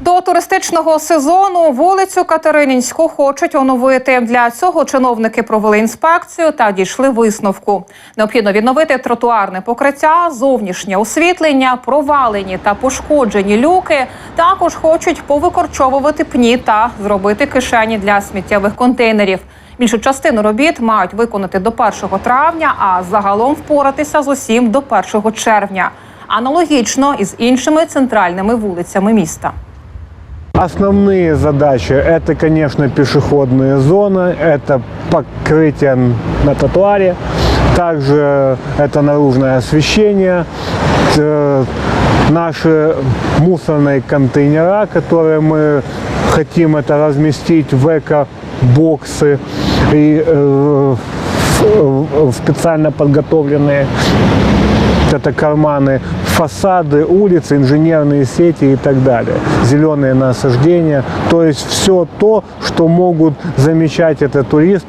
До туристичного сезону вулицю Катерининську хочуть оновити. Для цього чиновники провели інспекцію та дійшли висновку. Необхідно відновити тротуарне покриття, зовнішнє освітлення, провалені та пошкоджені люки. Також хочуть повикорчовувати пні та зробити кишені для сміттєвих контейнерів. Більшу частину робіт мають виконати до 1 травня, а загалом впоратися з усім до 1 червня. Аналогічно із іншими центральними вулицями міста. Основные задачи – это, конечно, пешеходные зоны, это покрытие на тротуаре, также это наружное освещение, наши мусорные контейнера, которые мы хотим это разместить в эко-боксы и специально подготовленные. Это карманы, фасады, улицы, инженерные сети и так далее. Зеленые насаждения. То есть все то, что могут замечать это туристы.